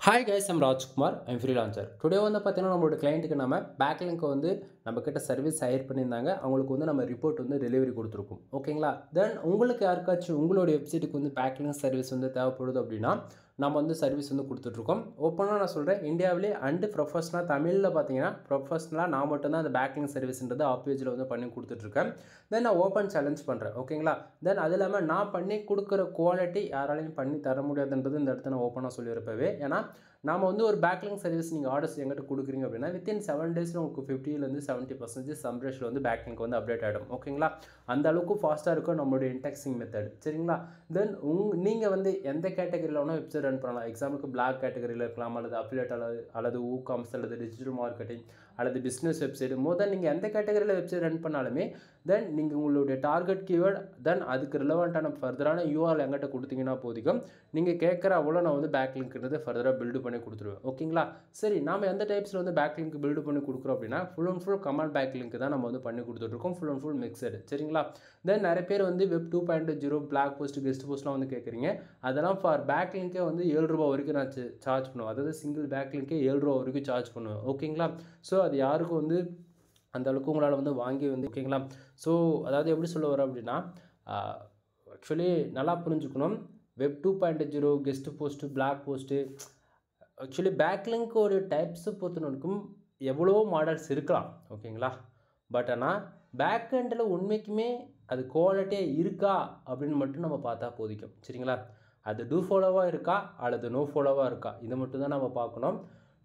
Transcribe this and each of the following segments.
Hi guys, I'm Rajkumar. I'm freelancer. Today வந்து பார்த்தீங்கன்னா நம்மளோட கிளையண்ட்டுக்கு நம்ம பேக்லிங்க் வந்து நம்மக்கிட்ட சர்வீஸ் ஹையர் பண்ணியிருந்தாங்க. அவங்களுக்கு வந்து நம்ம ரிப்போர்ட் வந்து டெலிவரி கொடுத்துருக்கோம். ஓகேங்களா? தென் உங்களுக்கு யாருக்காச்சும் உங்களுடைய வெப்சைட்டுக்கு வந்து பேக்லிங்க் சர்வீஸ் வந்து தேவைப்படுது அப்படின்னா நம்ம வந்து சர்வீஸ் வந்து கொடுத்துட்ருக்கோம். ஓப்பனாக நான் சொல்கிறேன், இந்தியாவிலே அண்டு ப்ரொஃபஷனலாக தமிழில் பார்த்தீங்கன்னா ப்ரொஃபஷனலாக நான் மட்டும்தான் அந்த பேக்லிங்க் சர்வீஸ்ன்றது ஆப்பேஜில் வந்து பண்ணி கொடுத்துட்ருக்கேன். தென் நான் ஓப்பன் சேலஞ்ச் பண்ணுறேன். ஓகேங்களா? தென் அது இல்லாமல் நான் பண்ணி கொடுக்குற குவாலிட்டி யாராலையும் பண்ணி தர முடியாதுன்றது இந்த இடத்த நான் ஓப்பனாக சொல்லியிருப்பவே. ஏன்னா நாம் வந்து ஒரு பேக்லிங்க் சர்வீஸ் நீங்கள் ஆர்டர்ஸ் எங்கிட்ட கொடுக்குறீங்க அப்படின்னா வித்தின் 7 டேஸில் உங்களுக்கு 50% 70% சம்ரேஷில் வந்து பேக்லிங்க் வந்து அப்டேட் ஆகிடும். ஓகேங்களா? அந்த அளவுக்கு ஃபாஸ்ட்டாக இருக்கும் நம்மளுடைய இன்டெக்ஸிங் மெத்தட். சரிங்களா? தென் நீங்கள் வந்து எந்த கேட்டகரியில் வேணால் வெப்சைட் ரன் பண்ணலாம். எக்ஸாம்பிளுக்கு பிளாக் கேட்டகரியில் இருக்கலாம், அல்லது அஃபிலியேட் அல்லது ஊகாம்ஸ் அல்லது டிஜிட்டல் மார்க்கெட்டிங் அல்லது பிஸ்னஸ் வெப்சைட் நீங்கள் எந்த கேட்டகரியில் வெப்சைட் ரன் பண்ணாலுமே தென் நீங்கள் உங்களுடைய டார்கெட் கீவேர்ட் தென் அதுக்கு ரிலவெண்ட்டான ஃபர்தரான யூஆர்எல் எங்கிட்ட கொடுத்தீங்கன்னா போதிக்கும் நீங்கள் கேட்குற அவ்வளோ நான் வந்து பேக்லிங்க்ன்றது ஃபர்தராக பில்டு பண்ணி கொடுத்துருவேன். ஓகேங்களா? சரி, நாம் எந்த டைப்ஸில் வந்து பேக்லிங்க் பில்டு பண்ணி கொடுக்குறோம் அப்படின்னா full and full command backlink தான் நம்ம வந்து பண்ணி கொடுத்துட்ருக்கோம். Full and full mixed. சரிங்களா? தென் நிறைய பேர் வந்து வெப் 2.0 பிளாக் போஸ்ட் கெஸ்ட் போஸ்ட்லாம் வந்து கேட்குறீங்க. அதெல்லாம் ஃபார் பேக்லிங்கே வந்து ₹7 வரைக்கும் நான் சார்ஜ் பண்ணுவேன். அதாவது சிங்கிள் பேக்லிங்கே ₹7 வரைக்கும் சார்ஜ் பண்ணுவேன். ஓகேங்களா? ஸோ அது யாருக்கும் வந்து அந்த அளவுக்கு உங்களால் வந்து வாங்கி வந்து ஓகேங்களா? ஸோ அதாவது எப்படி சொல்ல வரேன் அப்படின்னா ஆக்சுவலி நல்லா புரிஞ்சுக்கணும். Web 2.0 guest post blog post actually backlink ஒரு டைப்ஸை பொறுத்தவரைக்கும் எவ்வளவோ மாடல்ஸ் இருக்கலாம். ஓகேங்களா? பட் ஆனால் பேக்எண்டில் உண்மைக்குமே அது குவாலிட்டியாக இருக்கா அப்படின்னு மட்டும் நம்ம பார்த்தா போதிக்கும். சரிங்களா? அது டூ ஃபாலோவாக இருக்கா அல்லது நோ ஃபாலோவாக இருக்கா இதை மட்டும் தான் நம்ம பார்க்கணும்.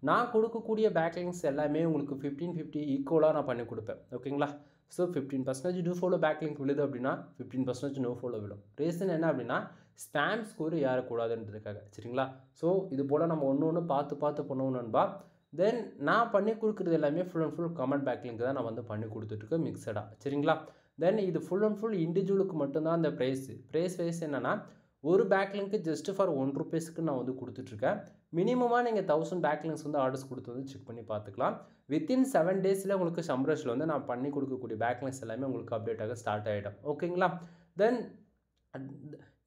நான் கொடுக்கக்கூடிய பேக்லிங்ஸ் எல்லாமே உங்களுக்கு 15-50 ஈக்குவலாக நான் பண்ணி கொடுப்பேன். ஓகேங்களா? ஸோ 15% டூ ஃபாலோ பேக்லிங்க் விழுது அப்படின்னா 15% நோ ஃபாலோ விழும். ரீசன் என்ன அப்படின்னா ஸ்பேம் ஸ்கோர் ஏறக்கூடாதுன்றதுக்காக. சரிங்களா? ஸோ இது போல் நம்ம ஒன்று பார்த்து பண்ணுவோம் நண்பா. தென் நான் பண்ணி கொடுக்குறது எல்லாமே full and full comment backlink தான் நான் வந்து பண்ணி கொடுத்துட்ருக்கேன் மிக்சடாக. சரிங்களா? தென் இது ஃபுல் அண்ட் ஃபுல் இண்டிவிஜுவலுக்கு மட்டும்தான் அந்த ப்ரைஸ் வைஸ் என்னென்னா ஒரு பேக்லிங்க்கு ஜஸ்ட் ஃபார் ₹1 நான் வந்து கொடுத்துட்ருக்கேன். மினிமமாக நீங்கள் 1000 பேக்லிங்ஸ் வந்து ஆர்டர்ஸ் கொடுத்து வந்து செக் பண்ணி பார்த்துக்கலாம். வித்தின் 7 டேஸில் உங்களுக்கு சம்ரேஷில் வந்து நான் பண்ணி கொடுக்கக்கூடிய பேக்லிங்ஸ் எல்லாமே உங்களுக்கு அப்டேட் ஆக ஸ்டார்ட் ஆகிடும். ஓகேங்களா? தென்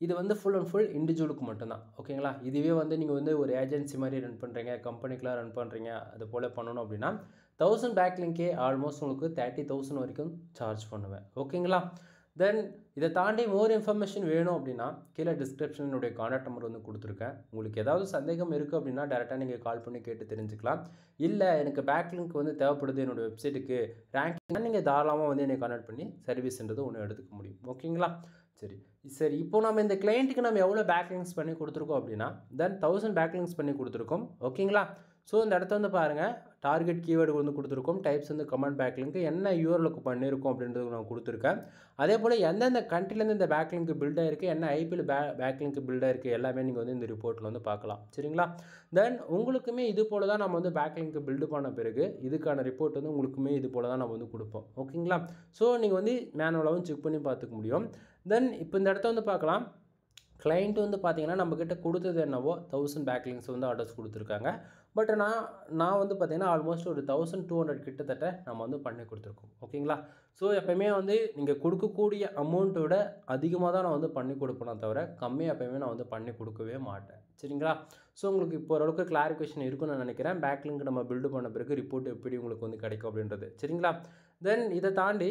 இது வந்து ஃபுல் அண்ட் ஃபுல் இண்டிவிஜுவலுக்கு மட்டும்தான். ஓகேங்களா? இதுவே வந்து நீங்கள் வந்து ஒரு ஏஜென்சி மாதிரி ரன் பண்ணுறீங்க, கம்பெனிக்கெலாம் ரன் பண்ணுறீங்க, அது போல் பண்ணணும் அப்படின்னா 1000 பேக்லிங்கே ஆல்மோஸ்ட் உங்களுக்கு 30,000 வரைக்கும் சார்ஜ் பண்ணுவேன். ஓகேங்களா? தென் இதை தாண்டி மோர் இன்ஃபர்மேஷன் வேணும் அப்படின்னா கீழே டிஸ்கிரிப்ஷன் என்னுடைய கான்டாக்ட் நம்பர் வந்து கொடுத்துருக்கேன். உங்களுக்கு ஏதாவது சந்தேகம் இருக்குது அப்படின்னா டேரெக்டாக நீங்கள் கால் பண்ணி கேட்டு தெரிஞ்சுக்கலாம். இல்லை எனக்கு பேக்லிங்க் வந்து தேவைப்படுது என்னோடய வெப்சைட்டுக்கு ரேங்கிங்னா நீங்கள் தாராளமாக வந்து என்னை கான்டாக்ட் பண்ணி சர்வீஸ்ன்றது ஒன்று எடுத்துக்க முடியும். ஓகேங்களா? சரி இப்போது நம்ம இந்த கிளையண்ட்டுக்கு நம்ம எவ்வளோ பேக்லிங்ஸ் பண்ணி கொடுத்துருக்கோம் அப்படின்னா தென் 1000 பேக்லிங்ஸ் பண்ணி கொடுத்துருக்கோம். ஓகேங்களா? ஸோ இந்த இடத்த வந்து பாருங்கள், டார்கெட் கீவேர்டு வந்து கொடுத்துருக்கோம், டைப்ஸ் வந்து கமெண்ட் பேக்லிங்க் என்ன யூஆர்எலுக்கு பண்ணியிருக்கோம் அப்படின்றது நான் கொடுத்துருக்கேன். அதே போல் எந்தெந்த கண்ட்ரிலேருந்து இந்த பேக்லிங்க் பில்ட் ஆகிருக்கு, என்ன ஐபியில் பேக்லிங்க் பில்ட் ஆகிருக்கு எல்லாமே நீங்கள் வந்து இந்த ரிப்போர்ட்டில் வந்து பார்க்கலாம். சரிங்களா? தென் உங்களுக்குமே இது போல் தான் நம்ம வந்து பேக்லிங்க் பில்டு பண்ண பிறகு இதுக்கான ரிப்போர்ட் வந்து உங்களுக்குமே இது போல் தான் நம்ம வந்து கொடுப்போம். ஓகேங்களா? ஸோ நீங்கள் வந்து மேனுவலாகவும் செக் பண்ணி பார்த்துக்க முடியும். தென் இப்போ இந்த இடத்த வந்து பார்க்கலாம். கிளைண்ட் வந்து பார்த்தீங்கன்னா நம்மக்கிட்ட கொடுத்தது என்னவோ 1000 பேக்லிங்ஸ் வந்து ஆர்டர்ஸ் கொடுத்துருக்காங்க. பட் நான் வந்து பார்த்தீங்கன்னா ஆல்மோஸ்ட் ஒரு 1200 கிட்டத்தட்ட நம்ம வந்து பண்ணி கொடுத்துருக்கோம். ஓகேங்களா? ஸோ எப்போயுமே வந்து நீங்கள் கொடுக்கக்கூடிய அமௌண்ட்டோட அதிகமாக தான் நான் வந்து பண்ணி கொடுப்பேனே தவிர கம்மியாக எப்போயுமே நான் வந்து பண்ணி கொடுக்கவே மாட்டேன். சரிங்களா? ஸோ உங்களுக்கு இப்போ ஓரளவுக்கு கிளாரிஃபிகேஷன் இருக்குன்னு நான் நினைக்கிறேன். பேக்லிங்க் நம்ம பில்டு பண்ண பிறகு ரிப்போர்ட் எப்படி உங்களுக்கு வந்து கிடைக்கும் அப்படின்றது. சரிங்களா? தென் இதை தாண்டி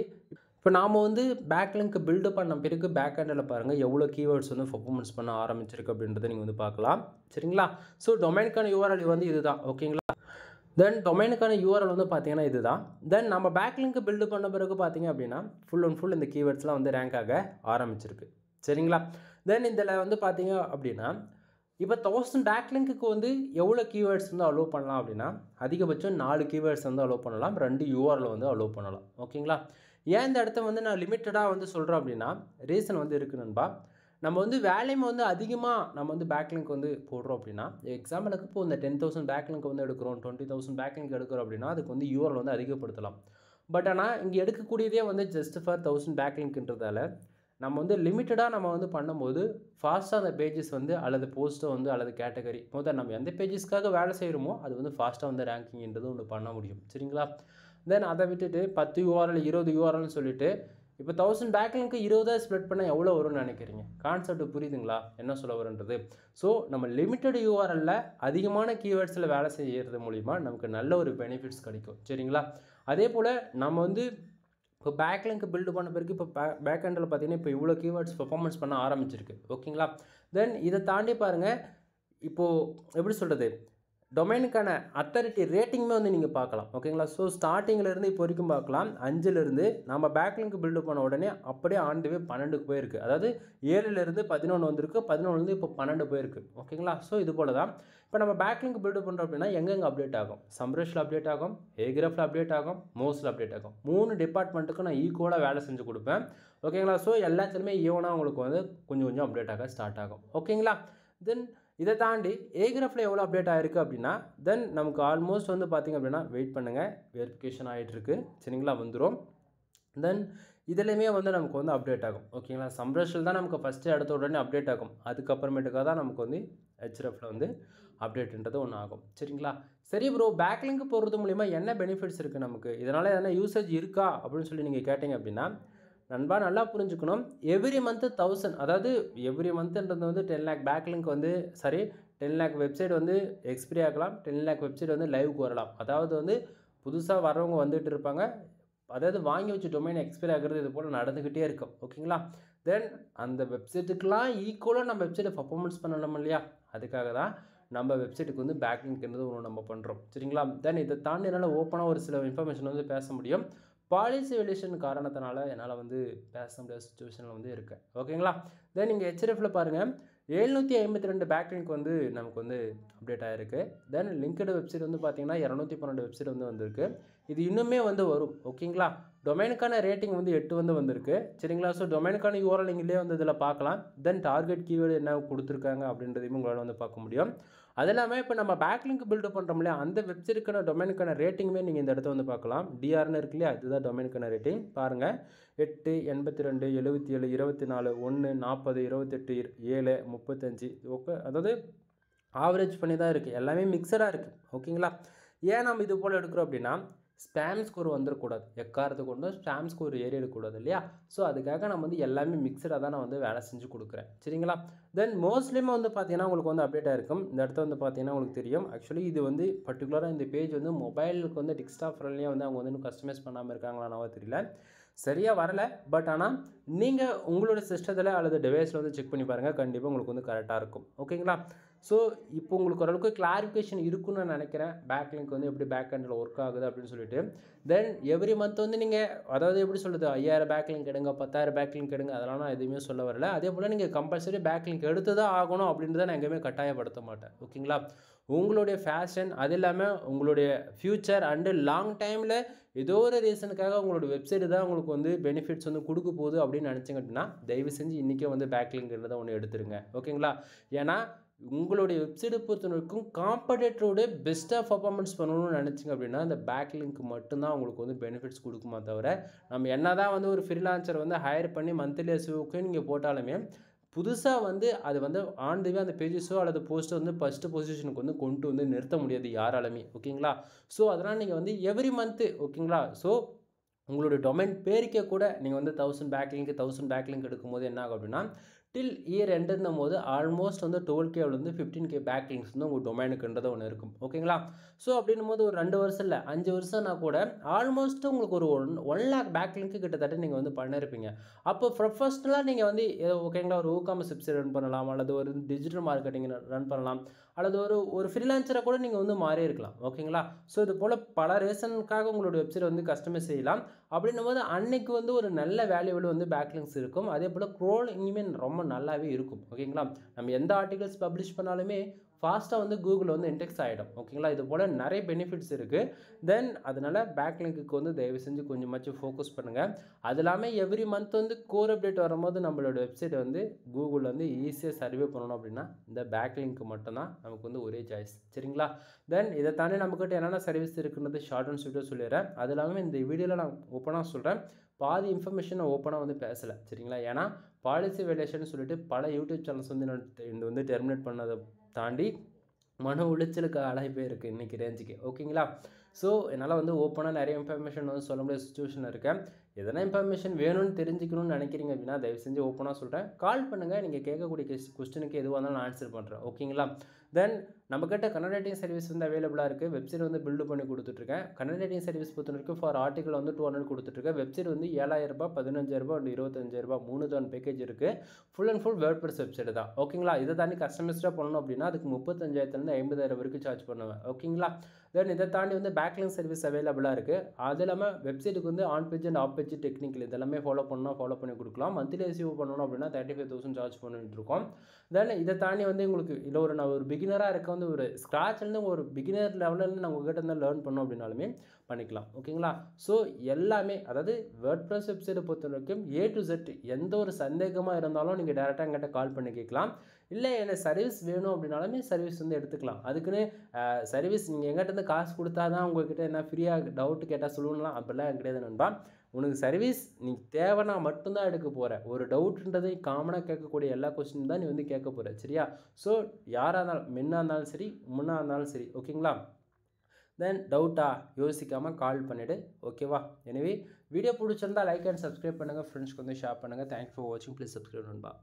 இப்போ நாம் வந்து பேக்லிங்க் பில்டு பண்ண பிறகு பேக் எண்டில் பாருங்கள் எவ்வளோ கீவேர்ட்ஸ் வந்து பர்ஃபார்மன்ஸ் பண்ண ஆரம்பிச்சிருக்கு அப்படின்றத நீங்கள் வந்து பார்க்கலாம். சரிங்களா? ஸோ டொமைனுக்கான யூஆர்எல் வந்து இதுதான். ஓகேங்களா? தென் டொமைனுக்கான யூஆர்எல் வந்து பார்த்தீங்கன்னா இதுதான். தென் நம்ம பேக்லிங்க் பில்டு பண்ண பிறகு பார்த்தீங்க அப்படின்னா ஃபுல் அண்ட் ஃபுல் இந்த கீவேர்ட்ஸ்லாம் வந்து ரேங்க் ஆக ஆரம்பிச்சிருக்கு. சரிங்களா? தென் இதில் வந்து பார்த்தீங்க அப்படின்னா இப்போ 1000 பேக்லிங்க்கு வந்து எவ்வளோ கீவேர்ட்ஸ் வந்து அலோவ் பண்ணலாம் அப்படின்னா அதிகபட்சம் 4 கீவேர்ட்ஸ் வந்து அலோவ் பண்ணலாம், 2 யூஆர்எல் வந்து அலோவ் பண்ணலாம். ஓகேங்களா? ஏன் இந்த இடத்த வந்து நான் லிமிட்டடாக வந்து சொல்கிறேன் அப்படின்னா ரீசன் வந்து இருக்குது நண்பா. நம்ம வந்து வேல்யூம் வந்து அதிகமாக நம்ம வந்து பேக்லிங்க் வந்து போடுறோம் அப்படின்னா எக்ஸாம்பிளுக்கு இப்போ இந்த 10,000 பேக்லிங்க் வந்து எடுக்கிறோம், 20,000 பேக்லிங்க் எடுக்கிறோம் அப்படின்னா அதுக்கு வந்து யூஆர்எல் வந்து அதிகப்படுத்தலாம். பட் ஆனால் இங்கே எடுக்கக்கூடியதே வந்து ஜஸ்ட் ஃபார் 1000 பேக்லிங்க்ன்றதால நம்ம வந்து லிமிட்டடாக நம்ம வந்து பண்ணும்போது ஃபாஸ்ட்டாக அந்த பேஜஸ் வந்து அல்லது போஸ்ட்டை வந்து அல்லது கேட்டகரி நம்ம எந்த பேஜஸ்க்காக வேலை செய்கிறோமோ அது வந்து ஃபாஸ்ட்டாக வந்து ரேங்கிங்ன்றது ஒன்று பண்ண முடியும். சரிங்களா? தென் அதை விட்டுட்டு 10 யூஆர்எல் 20 யூஆர்எல்னு சொல்லிட்டு இப்போ 1000 பேக்லிங்க்கு 20 ஸ்ப்ளிட் பண்ணால் எவ்வளோ வரும்னு நினைக்கிறீங்க? கான்செப்ட் புரியுதுங்களா என்ன சொல்ல வரன்றது? ஸோ நம்ம லிமிட்டட் யூஆர்எல்ல அதிகமான கீவேர்ட்ஸில் வேலை செய்கிறது மூலிமா நமக்கு நல்ல ஒரு பெனிஃபிட்ஸ் கிடைக்கும். சரிங்களா? அதே போல் நம்ம வந்து இப்போ பேக்லிங்க் பில்டு பண்ண பிறகு இப்போ பேக் எண்டில் பார்த்தீங்கன்னா இப்போ இவ்வளோ கீவேர்ட்ஸ் பெர்ஃபார்மன்ஸ் பண்ண ஆரம்பிச்சிருக்கு. ஓகேங்களா? தென் இதை தாண்டி பாருங்கள், இப்போது எப்படி சொல்கிறது, டொமைனுக்கான அத்தாரிட்டி ரேட்டிங்குமே வந்து நீங்கள் பார்க்கலாம். ஓகேங்களா? ஸோ ஸ்டார்டிங்கிலேருந்து இப்போ வரைக்கும் பார்க்கலாம். 5லேருந்து நம்ம பேக்லிங்க் பில்டு பண்ண உடனே அப்படியே ஆன் தி வே 12க்கு போயிருக்கு. அதாவது 7லேருந்து 11 வந்திருக்கு, 11லேருந்து இப்போ 12 போயிருக்கு. ஓகேங்களா? ஸோ இது போல் தான் இப்போ நம்ம பேக்லிங்க் பில்டு பண்ணுறோம் அப்படின்னா எங்கெங்கே அப்டேட் ஆகும்? சம்ரஷில் அப்டேட் ஆகும், ஏகிராஃபில் அப்டேட் ஆகும், மோஸில் அப்டேட் ஆகும். 3 டிபார்ட்மெண்ட்டுக்கும் நான் ஈக்குவலாக வேலை செஞ்சு கொடுப்பேன். ஓகேங்களா? ஸோ எல்லாத்துலேயுமே ஈவனாக உங்களுக்கு வந்து கொஞ்சம் கொஞ்சம் அப்டேட் ஆக ஸ்டார்ட் ஆகும். ஓகேங்களா? தென் இதை தாண்டி ஏகிராஃபில் எவ்வளோ அப்டேட் ஆகிருக்கு அப்படின்னா, தென் நமக்கு ஆல்மோஸ்ட் வந்து பார்த்திங்க அப்படின்னா வெயிட் பண்ணுங்கள், வெரிஃபிகேஷன் ஆகிட்டுருக்கு. சரிங்களா? வந்துடும். தென் இதுலேயுமே வந்து நமக்கு வந்து அப்டேட் ஆகும். ஓகேங்களா? சம்ரஷில் தான் நமக்கு ஃபஸ்ட்டு எடுத்த உடனே அப்டேட் ஆகும். அதுக்கப்புறமேட்டுக்காக தான் நமக்கு வந்து ஹெச்எஃப்ல வந்து அப்டேட்ன்றது ஒன்று ஆகும். சரிங்களா? சரி ப்ரோ, பேக்லிங்க் போடுறது மூலிமா என்ன பெனிஃபிட்ஸ் இருக்குது நமக்கு? இதனால் எதனா யூசேஜ் இருக்கா அப்படின்னு சொல்லி நீங்கள் கேட்டிங்க அப்படின்னா, நண்பா நல்லா புரிஞ்சுக்கணும். எவ்ரி மந்த்து 1000, அதாவது எவ்ரி மந்த்துன்றது வந்து 10 லேக் பேக்லிங்க் வந்து 10 லேக் வெப்சைட் வந்து எக்ஸ்பிரி ஆகலாம், 10 லேக் வெப்சைட் வந்து லைவுக்கு வரலாம். அதாவது வந்து புதுசாக வரவங்க வந்துட்டு இருப்பாங்க, அதாவது வாங்கி வச்சு டொமைன் எக்ஸ்பைரி ஆகிறது இது போல் நடந்துக்கிட்டே இருக்கும். ஓகேங்களா? தென் அந்த வெப்சைட்டுக்கெலாம் ஈக்குவலாக நம்ம வெப்சைட்டை பர்ஃபார்மன்ஸ் பண்ணணும் இல்லையா? அதுக்காக தான் நம்ம வெப்சைட்டுக்கு வந்து பேக்லிங்க்ன்றது ஒன்று நம்ம பண்ணுறோம். சரிங்களா? தென் இதை தாண்டி என்னால் ஓப்பனாக ஒரு சில இன்ஃபர்மேஷன் வந்து பேச முடியும். பாலிசி வேலியேஷன் காரணத்தினால என்னால் வந்து பேச முடியாத சுச்சுவேஷனில் வந்து இருக்கேன். ஓகேங்களா? தென் நீங்கள் ஹெச்எஃப்ல பாருங்கள், 752 பேக்லிங்க் வந்து நமக்கு வந்து அப்டேட் ஆகிருக்கு. தென் லிங்க்டு வெப்சைட் வந்து பார்த்தீங்கன்னா 212 வெப்சைட் வந்து வந்திருக்கு. இது இன்னுமே வந்து வரும். ஓகேங்களா? டொமைனுக்கான ரேட்டிங் வந்து 8 வந்து வந்திருக்கு. சரிங்களா? ஸோ டொமைனுக்கான யூஆர்எல் நீங்களே வந்து இதில் பார்க்கலாம். தென் டார்கெட் கீவேர்டு என்ன கொடுத்துருக்காங்க அப்படின்றதையும் உங்களால் வந்து பார்க்க முடியும். அது இல்லாமல் இப்போ நம்ம பேக்லிங்க் பில்டு பண்ணுறோம் இல்லையா, அந்த வெப்சைட்டுக்கான டொமைனுக்கான ரேட்டிங்குமே நீங்கள் இந்த இடத்த வந்து பார்க்கலாம். டிஆர்னு இருக்கு இல்லையா, இதுதான் டொமைனுக்கான ரேட்டிங். பாருங்கள், 8, 82, 77, 24, 1, 40, 28, 7, 35. ஓகே, அதாவது ஆவரேஜ் பண்ணி தான் இருக்குது. எல்லாமே மிக்சடாக இருக்குது. ஓகேங்களா? ஏன் நம்ம இது போல் எடுக்கிறோம் அப்படின்னா, ஸ்பேம் ஸ்கோர் வந்துடக்கூடாது. எக்காரத்தை கொண்டு ஸ்பேம் ஸ்கோர் ஏறிடக்கூடாது இல்லையா? ஸோ அதுக்காக நம்ம வந்து எல்லாமே மிக்சடாக தான் நான் வந்து வேலை செஞ்சு கொடுக்குறேன். சரிங்களா? தென் மோஸ்ட்லியுமே வந்து பார்த்தீங்கன்னா உங்களுக்கு வந்து அப்டேட் ஆகிருக்கும். இந்த இடத்த வந்து பார்த்தீங்கன்னா உங்களுக்கு தெரியும். ஆக்சுவலி இது வந்து பர்டிகுலராக இந்த பேஜ் வந்து மொபைலுக்கு வந்து டெஸ்க்டாப் ஃப்ரெண்ட்லியாக வந்து அவங்க வந்து இன்னும் கஸ்டமைஸ் பண்ணாமல் இருக்காங்களானவோ தெரியல. சரியாக வரலை. பட் ஆனால் நீங்கள் உங்களோட சிஸ்டத்தில் அல்லது டிவைஸில் வந்து செக் பண்ணி பாருங்கள், கண்டிப்பாக உங்களுக்கு வந்து கரெக்டாக இருக்கும். ஓகேங்களா? ஸோ இப்போ உங்களுக்கு ஓரளவுக்கு கிளாரிஃபிகேஷன் இருக்குன்னு நான் நினைக்கிறேன். பேக்லிங்க் வந்து எப்படி பேக் எண்டில் ஒர்க் ஆகுது அப்படின்னு சொல்லிட்டு. தென் எவ்ரி மந்த் வந்து நீங்கள், அதாவது எப்படி சொல்கிறது, 5000 பேக்லிங்க் எடுங்க, 10,000 பேக்லிங்க் எடுங்க, அதெல்லாம் நான் எதுவுமே சொல்ல வரல. அதே போல் நீங்கள் கம்பல்சரி பேக்லிங்க் எடுத்து தான் ஆகணும் அப்படின்றத நான் எங்கேயுமே கட்டாயப்படுத்த மாட்டேன். ஓகேங்களா? உங்களுடைய ஃபேஷன், அது இல்லாமல் உங்களுடைய ஃப்யூச்சர் அண்டு லாங் டைமில் ஏதோ ஒரு ரீசனுக்காக உங்களோட வெப்சைட் தான் உங்களுக்கு வந்து பெனிஃபிட்ஸ் வந்து கொடுக்க போகுது அப்படின்னு நினச்சிங்க அப்படின்னா, தயவு செஞ்சு இன்றைக்கே வந்து பேக்லிங்க்ன்றதை ஒன்று எடுத்துருங்க. ஓகேங்களா? ஏன்னா உங்களுடைய வெப்சைட்டை பொறுத்த வரைக்கும் காம்படேட்டரோட பெஸ்ட்டாக பர்ஃபார்மன்ஸ் பண்ணணும்னு நினச்சிங்க அப்படின்னா, இந்த பேக்லிங்க் மட்டும்தான் உங்களுக்கு வந்து பெனிஃபிட்ஸ் கொடுக்குமா தவிர, நம்ம என்ன தான் வந்து ஒரு ஃப்ரீலான்சர் வந்து ஹையர் பண்ணி மந்த்லி எஸ்ஓக்கு நீங்கள் போட்டாலுமே, புதுசாக வந்து அது வந்து ஆன் தி வே அந்த பேஜஸோ அல்லது போஸ்ட்டோ வந்து ஃபஸ்ட்டு பொசிஷனுக்கு வந்து கொண்டு வந்து நிறுத்த முடியாது யாராலுமே. ஓகேங்களா? ஸோ அதனால் நீங்கள் வந்து எவ்ரி மந்த்து, ஓகேங்களா, ஸோ உங்களுடைய டொமைன் பேருக்கே கூட நீங்கள் வந்து 1000 பேக்லிங்க் எடுக்கும்போது என்ன ஆகும் அப்படின்னா, டில் இயர் எண்டுன்னும் போது ஆல்மோஸ்ட் வந்து 12K 15K பேக்லிங்ஸ் வந்து உங்கள் டொமைனுக்குன்றது ஒன்று இருக்கும். ஓகேங்களா? ஸோ அப்படின்னும் போது ஒரு 2 வருஷம் இல்லை 5 வருஷம்னா கூட ஆல்மோஸ்ட் உங்களுக்கு ஒரு 1 லேக் பேக்லிங்க்கு கிட்டத்தட்ட நீங்கள் வந்து பண்ணியிருப்பீங்க. அப்போ ப்ரொஃபஷ்னலாக நீங்கள் வந்து ஓகேங்களா, ஒரு ஊகாமஸ் வெப்சைட் ரன் பண்ணலாம், அல்லது ஒரு டிஜிட்டல் மார்க்கெட்டிங் ரன் பண்ணலாம், அல்லது ஒரு ஃப்ரீலான்சரை கூட நீங்கள் வந்து மாறி இருக்கலாம். ஓகேங்களா? ஸோ இது போல் பல ரீசனுக்காக உங்களோட வெப்சைட் வந்து கஸ்டமைஸ் செய்யலாம். அப்படின்னும் போது அன்னைக்கு வந்து ஒரு நல்ல வேல்யூவில் வந்து பேக்லிங்ஸ் இருக்கும். அதே போல் க்ரோலிங்குமே ரொம்ப நல்லாவே இருக்கும். ஓகேங்களா? நம்ம எந்த ஆர்டிகல்ஸ் பப்ளிஷ் பண்ணாலுமே ஃபாஸ்ட்டாக வந்து கூகுள் வந்து இன்டெக்ஸ் ஆகிடும். ஓகேங்களா? இது போல் நிறைய பெனிஃபிட்ஸ் இருக்குது. தென் அதனால் பேக்லிங்க்கு வந்து தயவு செஞ்சு கொஞ்சமாச்சும் ஃபோக்கஸ் பண்ணுங்கள். அது இல்லாமல் எவ்ரி மந்த் வந்து கோர் அப்டேட் வரும்போது நம்மளோட வெப்சைட்டை வந்து கூகுள் வந்து ஈஸியாக சர்வே பண்ணணும் அப்படின்னா இந்த பேக்லிங்க்கு மட்டும்தான் நமக்கு வந்து ஒரே சாய்ஸ். சரிங்களா? தென் இதை தாண்டி நம்மக்கிட்ட என்னென்ன சர்வீஸ் இருக்குன்றது ஷார்ட் அண்ட் ஸ்வீட்டாக சொல்லிடுறேன். அது இல்லாமல் இந்த வீடியோவில் நான் ஓப்பனாக சொல்கிறேன், பாதி இன்ஃபர்மேஷன் ஓப்பனாக வந்து பேசலை. சரிங்களா? ஏன்னா பாலிசி வேலியேஷன் சொல்லிட்டு பல யூடியூப் சேனல்ஸ் வந்து நான் வந்து டெர்மினேட் பண்ணதை தாண்டி மன உளைச்சலுக்கு ஆளாகி போயிருக்கு இன்றைக்கி ரேஞ்சுக்கு. ஓகேங்களா? ஸோ என்னால் வந்து ஓப்பனாக நிறைய இன்ஃபர்மேஷன் வந்து சொல்ல முடியாத சுச்சுவேஷனில் இருக்கேன். எதனா இன்ஃபர்மேஷன் வேணும்னு தெரிஞ்சுக்கணும்னு நினைக்கிறீங்க அப்படின்னா தயவு செஞ்சு ஓப்பனாக சொல்கிறேன், கால் பண்ணுங்கள். நீங்கள் கேட்கக்கூடிய கொஸ்டினுக்கு எதுவாக இருந்தாலும் நான் ஆன்சர் பண்ணுறேன். ஓகேங்களா? தென் நம்மக்கிட்ட கன்னட ரைட்டிங் சர்வீஸ் வந்து அவைலபிளாக இருக்குது. வெப்சைட் வந்து பில்டு பண்ணி கொடுத்துட்ருக்கேன். கன்னட ரைட்டிங் சர்வீஸ் பொறுத்த வரைக்கும் ஃபார் ஆர்டிகல் வந்து 200 கொடுத்துட்ருக்கேன். வெப்சைட் வந்து 7,000 ரூபாய், 15,000 அண்ட் 25,000 3 தான் பேக்கேஜ் இருக்குது. Full and full WordPress website தான். ஓகேங்களா? இதை தாண்டி கஸ்டமைஸ்டாக பண்ணணும் அப்படின்னா அதுக்கு 35,000 50,000 வரைக்கும் சார்ஜ் பண்ணுவேன். ஓகேங்களா? தென் இதை தாண்டி வந்து பேக்லிங்க் சர்வீஸ் அவைலபிளாக இருக்குது. அது இல்லாமல் வெப்சைட்டுக்கு வந்து on page and half page technical இதெல்லாமே ஃபாலோ பண்ணி கொடுக்கலாம். மந்த்லி ரிசீவ் பண்ணணும் அப்படின்னா 35,000 சார்ஜ் பண்ணிட்டு இருக்கோம். தென் இதை தாண்டி வந்து உங்களுக்கு இல்லை நான் ஒரு பிகினராக இருக்க வந்து ஒரு ஸ்க்ராட்ச்லேருந்து ஒரு பிகினர் லெவலில் நான் உங்கள்கிட்ட இருந்தால் லேர்ன் பண்ணோம் அப்படின்னாலுமே பண்ணிக்கலாம். ஓகேங்களா? ஸோ எல்லாமே அதாவது வேர்ட்பிரஸ் வெப்சைட்டை பொறுத்த வரைக்கும் A to Z எந்த ஒரு சந்தேகமாக இருந்தாலும் நீங்கள் டேரெக்டாக என்கிட்ட கால் பண்ணி கேட்கலாம். இல்லை எனக்கு சர்வீஸ் வேணும் அப்படின்னாலுமே சர்வீஸ் வந்து எடுத்துக்கலாம். அதுக்குன்னு சர்வீஸ் நீங்கள் எங்கிட்ட காசு கொடுத்தா தான் உங்கள்கிட்ட என்ன ஃப்ரீயாக டவுட்டு கேட்டால் சொல்லணும்லாம் அப்படிலாம் கிடையாது நண்பா. உனக்கு சர்வீஸ் நீ தேவைன்னா மட்டும்தான் எடுக்க போகிற. ஒரு டவுட்டுன்றது காமனாக கேட்கக்கூடிய எல்லா கொஸ்டின் தான் நீ வந்து கேட்க போகிற. சரியா? ஸோ யாராக இருந்தாலும் மென்னாக இருந்தாலும் சரி உமனாக இருந்தாலும் சரி. ஓகேங்களா? தென் டவுட்டா யோசிக்காமல் கால் பண்ணிவிடு. ஓகேவா? எனவே வீடியோ பிடிச்சிருந்தால் லைக் அண்ட் சப்ஸ்கிரைப் பண்ணுங்கள். ஃப்ரெண்ட்ஸ்க்கு வந்து ஷேர் பண்ணுங்கள். தேங்க்ஸ் ஃபார் வாட்சிங். ப்ளீஸ் சப்ஸ்கிரைப் நண்பா.